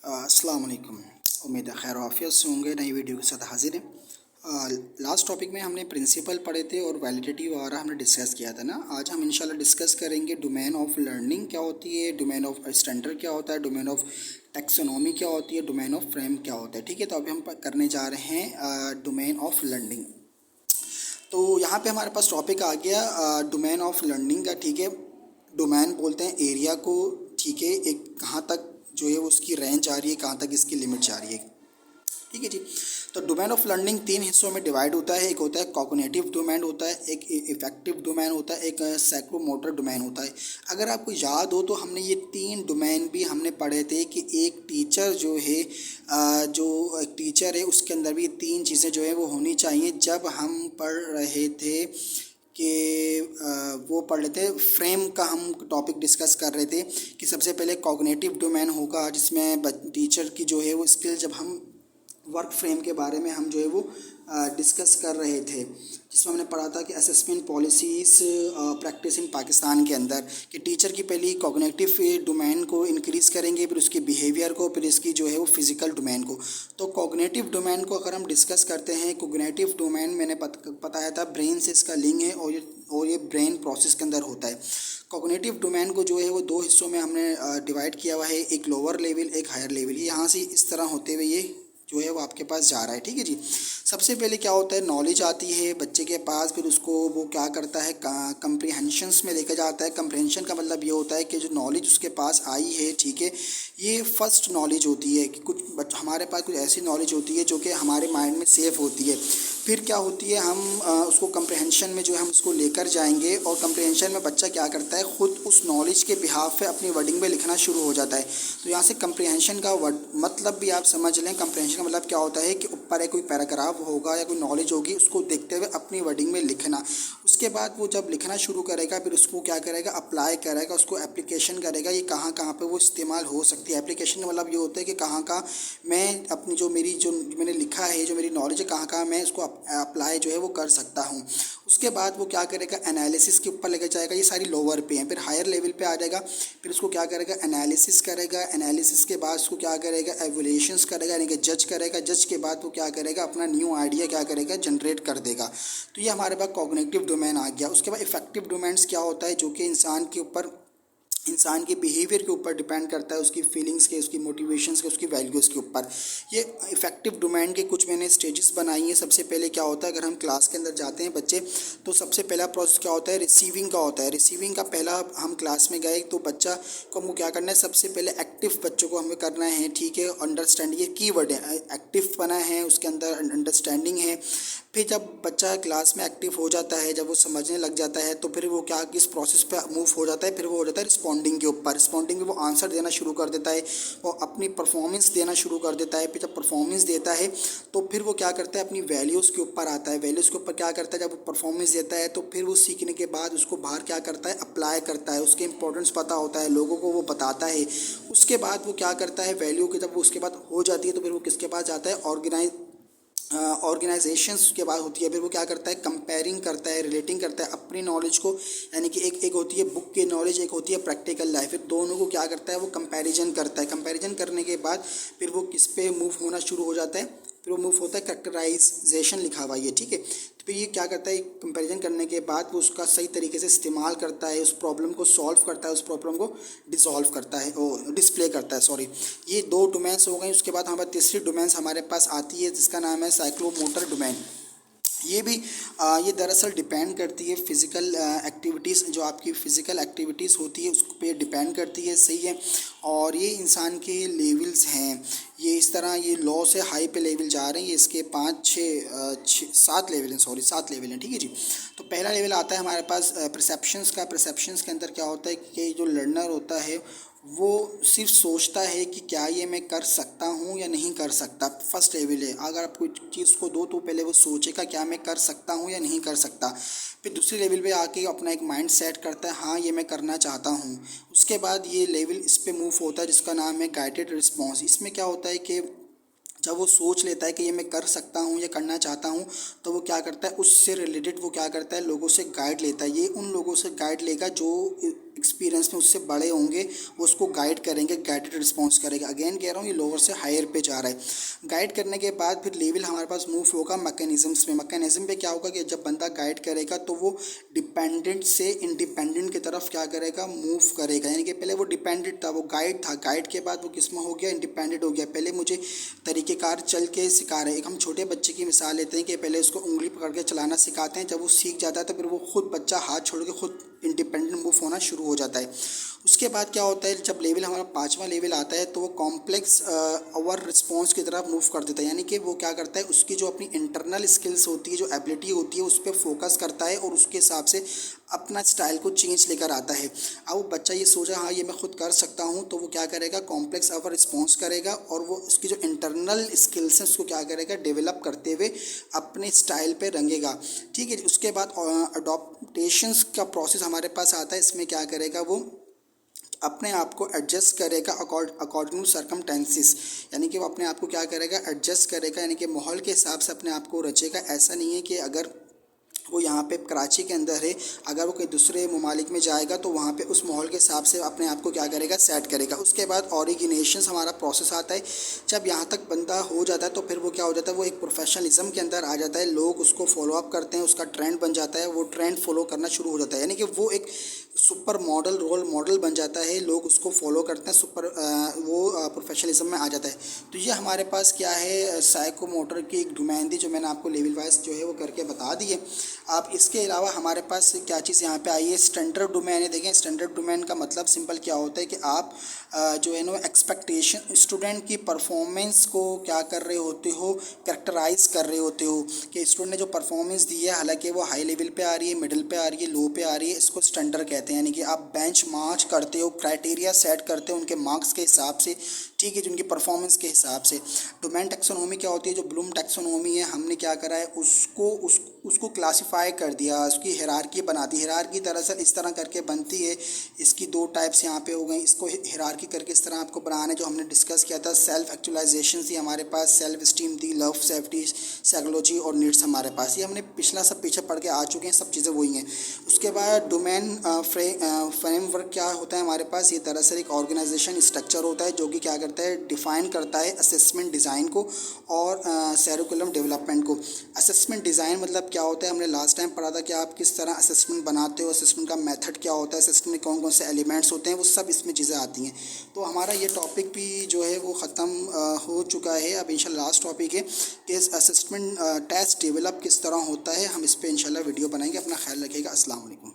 अस्सलाम वालेकुम। उम्मीद है खैर आफियत से होंगे। नई वीडियो के साथ हाजिर हैं। लास्ट टॉपिक में हमने प्रिंसिपल पढ़े थे और वैलिडिटी वगैरह हमने डिस्कस किया था ना। आज हम इंशाल्लाह डिस्कस करेंगे डोमेन ऑफ लर्निंग क्या होती है, डोमेन ऑफ स्टैंडर्ड क्या होता है, डोमेन ऑफ टैक्सोनॉमी क्या होती है, डोमेन ऑफ फ्रेम क्या होता है। ठीक है, तो अभी हम करने जा रहे हैं डोमेन ऑफ लर्निंग। तो यहाँ पे हमारे पास टॉपिक आ गया डोमेन ऑफ लर्निंग का। ठीक है, डोमेन बोलते हैं एरिया को। ठीक है, एक कहाँ तक जो है वो उसकी रेंज आ रही है, कहाँ तक इसकी लिमिट जा रही है। ठीक है जी। तो डोमेन ऑफ लर्निंग तीन हिस्सों में डिवाइड होता है। एक होता है कॉग्निटिव डोमेन होता है, एक इफेक्टिव डोमेन होता है, एक साइकोमोटर डोमेन होता है। अगर आपको याद हो तो हमने ये तीन डोमेन भी हमने पढ़े थे कि एक टीचर जो है जो एक टीचर है उसके अंदर भी तीन चीज़ें जो है वो होनी चाहिए। जब हम पढ़ रहे थे कि वो पढ़ रहे थे फ्रेम का, हम टॉपिक डिस्कस कर रहे थे कि सबसे पहले कॉग्निटिव डोमेन होगा जिसमें टीचर की जो है वो स्किल, जब हम वर्क फ्रेम के बारे में हम जो है वो डिस्कस कर रहे थे, जिसमें हमने पढ़ा था कि assessment policies practice in Pakistan के अंदर कि टीचर की पहली कॉग्निटिव डोमेन को इंक्रीज़ करेंगे, फिर उसकी बिहेवियर को, फिर इसकी जो है वो फिज़िकल डोमेन को। तो कॉग्निटिव डोमेन को अगर हम डिस्कस करते हैं, कॉग्निटिव डोमेन मैंने बताया था ब्रेन से इसका लिंक है और ये ब्रेन प्रोसेस के अंदर होता है। कॉग्निटिव डोमेन को जो है वो दो हिस्सों में हमने डिवाइड किया हुआ है, एक लोअर लेवल एक हायर लेवल। यहाँ से इस तरह होते हुए ये जो है वो आपके पास जा रहा है। ठीक है जी। सबसे पहले क्या होता है, नॉलेज आती है बच्चे के पास, फिर उसको वो क्या करता है कंप्रीहेंशंस में लेकर जाता है। कंप्रीहेंशन का मतलब ये होता है कि जो नॉलेज उसके पास आई है, ठीक है, ये फर्स्ट नॉलेज होती है कि कुछ हमारे पास कुछ ऐसी नॉलेज होती है जो कि हमारे माइंड में सेफ होती है। फिर क्या होती है, हम उसको कंप्रीहेंशन में जो है हम उसको लेकर जाएंगे और कंप्रीहेंशन में बच्चा क्या करता है, ख़ुद उस नॉलेज के बिहाफ पे अपनी वर्डिंग में लिखना शुरू हो जाता है। तो यहाँ से कंप्रीहेंशन का मतलब भी आप समझ लें। कंप्रीहेंशन का मतलब क्या होता है कि ऊपर एक कोई पैराग्राफ होगा या कोई नॉलेज होगी, उसको देखते हुए अपनी वर्डिंग में लिखना। उसके बाद वो जब लिखना शुरू करेगा फिर उसको क्या करेगा, अप्लाई करेगा, उसको एप्लीकेशन करेगा। ये कहाँ कहाँ पे वो इस्तेमाल हो सकती है। एप्लीकेशन का मतलब ये होता है कि कहाँ कहाँ मैं अपनी जो मैंने लिखा है, जो मेरी नॉलेज है, कहाँ कहाँ मैं इसको अप्लाई जो है वो कर सकता हूँ। उसके बाद वो क्या करेगा, एनालिसिस के ऊपर लेकर जाएगा। ये सारी लोअर पे हैं। फिर हायर लेवल पे आ जाएगा, फिर उसको क्या करेगा, एनालिसिस करेगा। एनालिसिस के बाद उसको क्या करेगा, एवोल्यूशंस करेगा, यानी कि जज करेगा। जज के बाद वो क्या करेगा, अपना न्यू आइडिया क्या करेगा, जनरेट कर देगा। तो ये हमारे पास कॉग्निटिव डोमेन आ गया। उसके बाद इफेक्टिव डोमेन्स क्या होता है, जो कि इंसान के ऊपर, इंसान के बिहेवियर के ऊपर डिपेंड करता है, उसकी फीलिंग्स के, उसकी मोटिवेशंस के, उसकी वैल्यूज़ के ऊपर। ये इफेक्टिव डोमेन के कुछ मैंने स्टेजेस बनाई हैं। सबसे पहले क्या होता है, अगर हम क्लास के अंदर जाते हैं बच्चे, तो सबसे पहला प्रोसेस क्या होता है, रिसीविंग का होता है। रिसीविंग का पहला हम क्लास में गए तो बच्चा को हमको क्या करना है, सबसे पहले एक्टिव बच्चों को हमें करना है। ठीक है, अंडरस्टैंडिंग, ये कीवर्ड है, एक्टिव बना है, उसके अंदर अंडरस्टैंडिंग है। फिर जब बच्चा क्लास में एक्टिव हो जाता है, जब वो समझने लग जाता है, तो फिर वो क्या किस प्रोसेस पे मूव हो जाता है, फिर वो हो जाता है रिस्पॉन्डिंग के ऊपर। रिस्पॉन्डिंग में वो आंसर देना शुरू कर देता है, वो अपनी परफॉर्मेंस देना शुरू कर देता है। फिर जब परफॉर्मेंस देता है तो फिर वो क्या करता है, अपनी वैल्यूज़ के ऊपर आता है। वैल्यूज़ के ऊपर क्या करता है, जब वो परफॉर्मेंस देता है तो फिर वो सीखने के बाद उसको बाहर क्या करता है, अप्लाई करता है। उसके इंपॉर्टेंस पता होता है, लोगों को वो बताता है। उसके बाद वो क्या करता है, वैल्यू के जब वो उसके बाद हो जाती है तो फिर वो किसके पास जाता है, ऑर्गेनाइजेशंस के बाद होती है। फिर वो क्या करता है, कंपेयरिंग करता है, रिलेटिंग करता है अपनी नॉलेज को, यानी कि एक होती है बुक की नॉलेज, एक होती है प्रैक्टिकल लाइफ। फिर दोनों को क्या करता है, वो कंपैरिजन करता है। कंपैरिजन करने के बाद फिर वो किस पे मूव होना शुरू हो जाता है, फिर वो मूव होता है कैरेक्टराइजेशन, लिखा हुआ ये, ठीक है। तो फिर ये क्या करता है, कंपैरिजन करने के बाद वो उसका सही तरीके से इस्तेमाल करता है, उस प्रॉब्लम को सॉल्व करता है, उस प्रॉब्लम को डिसॉल्व करता है, ओ डिस्प्ले करता है, सॉरी। ये दो डोमेन्स हो गई। उसके बाद हमारे तीसरी डोमेन्स हमारे पास आती है जिसका नाम है साइक्लोमोटर डोमेन। ये भी ये दरअसल डिपेंड करती है फ़िज़िकल एक्टिविटीज़, जो आपकी फ़िज़िकल एक्टिविटीज़ होती है उस पे डिपेंड करती है, सही है। और ये इंसान के लेवल्स हैं, ये इस तरह ये लो से हाई पे लेवल जा रहे हैं। ये इसके 5 6 7 लेवल हैं, सॉरी 7 लेवल हैं, ठीक है जी। तो पहला लेवल आता है हमारे पास परसेप्शंस का। परसेप्शंस के अंदर क्या होता है कि जो लर्नर होता है वो सिर्फ सोचता है कि क्या ये मैं कर सकता हूँ या नहीं कर सकता। फर्स्ट लेवल है, अगर आप कोई चीज़ को दो तो पहले वो सोचेगा क्या मैं कर सकता हूँ या नहीं कर सकता। फिर दूसरे लेवल पे आके अपना एक माइंड सेट करता है, हाँ ये मैं करना चाहता हूँ। उसके बाद ये लेवल इस पे मूव होता है जिसका नाम है गाइडेड रिस्पॉन्स। इसमें क्या होता है कि जब वो सोच लेता है कि ये मैं कर सकता हूँ या करना चाहता हूँ, तो वो क्या करता है, उससे रिलेटेड वो क्या करता है, लोगों से गाइड लेता है। ये उन लोगों से गाइड लेगा जो एक्सपीरियंस में उससे बड़े होंगे वो उसको गाइड करेंगे, गाइडेड रिस्पॉन्स करेगा। अगेन कह रहा हूँ ये लोअर से हायर पे जा रहा है। गाइड करने के बाद फिर लेवल हमारे पास मूव होगा मैकेनिज्म्स में। मैकेनिज्म पे क्या होगा कि जब बंदा गाइड करेगा तो वो डिपेंडेंट से इंडिपेंडेंट की तरफ क्या करेगा, मूव करेगा। यानी कि पहले वो डिपेंडेंट था, वो गाइड था, गाइड के बाद वो किस में हो गया, इंडिपेंडेंट हो गया। पहले मुझे तरीक़ेकार चल के सिखा रहे हैं। एक हम छोटे बच्चे की मिसाल लेते हैं कि पहले उसको उंगली पकड़ के चलाना सिखाते हैं, जब वो सीख जाता है तो फिर वो खुद बच्चा हाथ छोड़ के खुद इंडिपेंडेंट मूव होना शुरू हो जाता है। उसके बाद क्या होता है, जब लेवल हमारा 5वां लेवल आता है तो वो कॉम्प्लेक्स अवर रिस्पॉन्स की तरफ मूव कर देता है। यानी कि वो क्या करता है, उसकी जो अपनी इंटरनल स्किल्स होती है, जो एबिलिटी होती है, उस पर फोकस करता है और उसके हिसाब से अपना स्टाइल को चेंज लेकर आता है। अब वो बच्चा ये सोचा हाँ ये मैं खुद कर सकता हूँ, तो वो क्या करेगा, कॉम्प्लेक्स अवर रिस्पॉन्स करेगा और वो उसकी जो इंटरनल स्किल्स हैं उसको क्या करेगा, डेवलप करते हुए अपने स्टाइल पे रंगेगा। ठीक है। उसके बाद अडॉप्टेशंस का प्रोसेस हमारे पास आता है। इसमें क्या करेगा, वो अपने आप को एडजस्ट करेगा अकॉर्डिंग टू सर्कमटेंसेस। यानी कि वो अपने आप को क्या करेगा, एडजस्ट करेगा, यानी कि माहौल के हिसाब से अपने आप को रचेगा। ऐसा नहीं है कि अगर वो यहाँ पे कराची के अंदर है, अगर वो कहीं दूसरे ममालिक में जाएगा तो वहाँ पे उस माहौल के हिसाब से अपने आप को क्या करेगा, सेट करेगा। उसके बाद ओरिजिनेशन हमारा प्रोसेस आता है। जब यहाँ तक बंदा हो जाता है तो फिर वो क्या हो जाता है, वो एक प्रोफेशनलिज्म के अंदर आ जाता है। लोग उसको फॉलो अप करते हैं, उसका ट्रेंड बन जाता है, वो ट्रेंड फॉलो करना शुरू हो जाता है। यानी कि वो एक सुपर मॉडल, रोल मॉडल बन जाता है, लोग उसको फॉलो करते हैं, वो प्रोफेशनलिज्म में आ जाता है। तो ये हमारे पाइस क्या है, साइकोमोटर की एक डोमेन थी जो मैंने आपको लेवल वाइज जो है वो करके बता दी है। आप इसके अलावा हमारे पास क्या चीज़ यहाँ पे आई है, स्टैंडर्ड डोमेन है। देखें स्टैंडर्ड डोमेन का मतलब सिंपल क्या होता है कि आप जो है ना एक्सपेक्टेशन, स्टूडेंट की परफॉर्मेंस को क्या कर रहे होते हो, कैरेक्टराइज कर रहे होते हो कि स्टूडेंट ने जो परफॉर्मेंस दी है, हालांकि वो हाई लेवल पे आ रही है, मिडिल पे आ रही है, लो पे आ रही है, इसको स्टैंडर्ड कहते हैं। यानी कि आप बेंच मार्क करते हो, क्राइटेरिया सेट करते हो उनके मार्क्स के हिसाब से, ठीक है, जिनकी परफॉर्मेंस के हिसाब से। डोमेन टैक्सोनॉमी क्या होती है, जो ब्लूम टैक्सोनॉमी है, हमने क्या करा है, उसको क्लासिफाई कर दिया, उसकी हिरार्की बना दी। हिरार्की दरअसल इस तरह करके बनती है, इसकी 2 टाइप्स यहाँ पे हो गई। इसको हिरार्की करके इस तरह आपको बनाना है, जो हमने डिस्कस किया था। सेल्फ एक्चुअलाइजेशन थी हमारे पास, सेल्फ स्टीम थी, लव, सेफ्टी, साइकोलॉजी और नीड्स हमारे पास। ये हमने पिछला सब पीछे पढ़ के आ चुके हैं, सब चीज़ें वही हैं। उसके बाद डोमेन फ्रेमवर्क क्या होता है हमारे पास, ये दरअसल एक ऑर्गेनाइजेशन स्ट्रक्चर होता है जो कि क्या करता है, डिफ़ाइन करता है असेसमेंट डिज़ाइन को और करिकुलम डेवलपमेंट को। असेसमेंट डिज़ाइन मतलब क्या होता है, हमने लास्ट टाइम पढ़ा था कि आप किस तरह असेसमेंट बनाते हो, असेसमेंट का मेथड क्या होता है, असेसमेंट में कौन कौन से एलिमेंट्स होते हैं, वो सब इसमें चीज़ें आती हैं। तो हमारा ये टॉपिक भी जो है वो ख़त्म हो चुका है। अब इंशाल्लाह लास्ट टॉपिक है कि असेसमेंट टेस्ट डेवलप किस तरह होता है, हम इस पर इंशाल्लाह वीडियो बनाएंगे। अपना ख्याल रखिएगा। अस्सलाम वालेकुम।